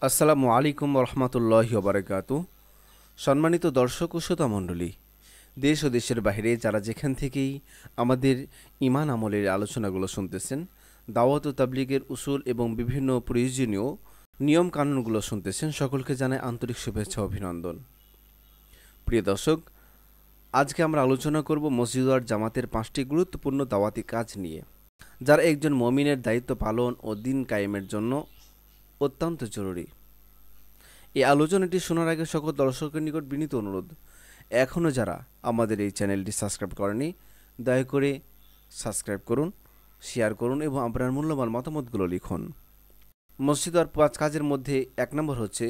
আসসালামু আলাইকুম রহমতুল্লাহি ওবারাকাতু। সম্মানিত দর্শক ও শ্রোতা মণ্ডলী, দেশ ও দেশের বাইরে যারা যেখান থেকেই আমাদের ঈমান আমলের আলোচনাগুলো শুনতেছেন, দাওয়াত ও তাবলীগের উসুল এবং বিভিন্ন প্রয়োজনীয় নিয়ম কানুনগুলো শুনতেছেন, সকলকে জানাই আন্তরিক শুভেচ্ছা ও অভিনন্দন। প্রিয় দর্শক, আজকে আমরা আলোচনা করব মসজিদ আর জামাতের 5টি গুরুত্বপূর্ণ দাওয়াতি কাজ নিয়ে, যারা একজন মুমিনের দায়িত্ব পালন ও দিন কায়েমের জন্য অত্যন্ত জরুরি। এই আলোচনাটি শোনার আগে সকল দর্শকের নিকট বিনীত অনুরোধ, এখনও যারা আমাদের এই চ্যানেলটি সাবস্ক্রাইব করেনি, দয়া করে সাবস্ক্রাইব করুন, শেয়ার করুন এবং আপনার মূল্যবান মতামতগুলো লিখুন। মসজিদ আর 5 কাজের মধ্যে 1 নম্বর হচ্ছে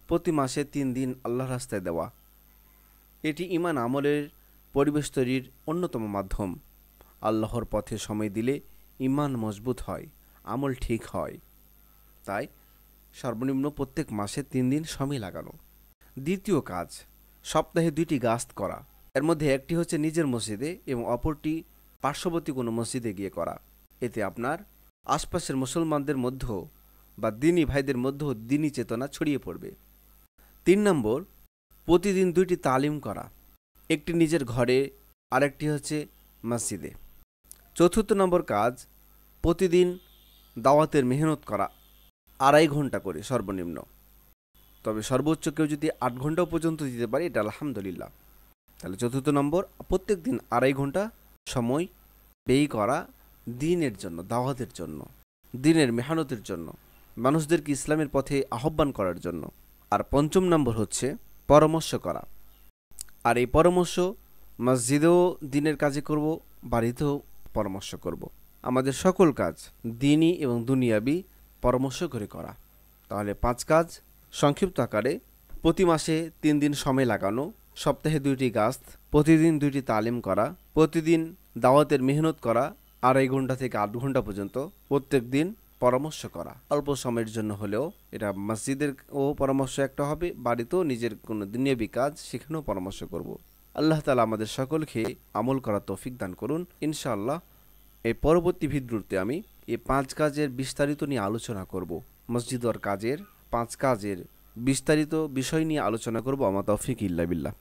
প্রতি মাসে 3 দিন আল্লাহর রাস্তায় দেওয়া। এটি ঈমান আমলের পরিবেশ তৈরির অন্যতম মাধ্যম। আল্লাহর পথে সময় দিলে ঈমান মজবুত হয়, আমল ঠিক হয়। তাই সর্বনিম্ন প্রত্যেক মাসে 3 দিন সময় লাগানো। দ্বিতীয় কাজ, সপ্তাহে 2টি গাস্ত করা। এর মধ্যে একটি হচ্ছে নিজের মসজিদে এবং অপরটি পার্শ্ববর্তী কোনো মসজিদে গিয়ে করা। এতে আপনার আশপাশের মুসলমানদের মধ্যেও বা দিনী ভাইদের মধ্যেও দিনী চেতনা ছড়িয়ে পড়বে। 3 নম্বর, প্রতিদিন 2টি তালিম করা, একটি নিজের ঘরে আরেকটি হচ্ছে মসজিদে। 4র্থ নম্বর কাজ, প্রতিদিন দাওয়াতের মেহনত করা, 2.5 ঘন্টা করে সর্বনিম্ন, তবে সর্বোচ্চ কেউ যদি 8 ঘন্টাও পর্যন্ত দিতে পারে এটা আলহামদুলিল্লাহ। তাহলে 4র্থ নম্বর, প্রত্যেক দিন 2.5 ঘন্টা সময় ব্যয় করা দিনের জন্য, দাওয়াতের জন্য, দিনের মেহনতের জন্য, মানুষদেরকে ইসলামের পথে আহ্বান করার জন্য। আর 5ম নম্বর হচ্ছে পরামর্শ করা। আর এই পরামর্শ মসজিদেও দিনের কাজে করব, বাড়িতেও পরামর্শ করব। আমাদের সকল কাজ দিনী এবং দুনিয়াবি পরামর্শ করে করা। তাহলে 5 কাজ সংক্ষিপ্ত আকারে: প্রতি মাসে 3 দিন সময় লাগানো, সপ্তাহে 2টি গাস্ত, প্রতিদিন 2টি তালিম করা, প্রতিদিন দাওয়াতের মেহনত করা 2.5 ঘন্টা থেকে 8 ঘন্টা পর্যন্ত, প্রত্যেক দিন পরামর্শ করা। অল্প সময়ের জন্য হলেও এটা মসজিদের ও পরামর্শ একটা হবে, বাড়িতেও নিজের কোনো দুনিয়াবি কাজ সেখানেও পরামর্শ করব। আল্লাহ তাআলা আমাদের সকলকে আমল করার তৌফিক দান করুন ইনশাআল্লাহ। এই পরবর্তী ভিডিওতে আমি এই 5 কাজের বিস্তারিত নিয়ে আলোচনা করব। মসজিদ আর কাজের 5 কাজের বিস্তারিত বিষয় নিয়ে আলোচনা করব। আমা তৌফিক ইল্লা বিল্লাহ।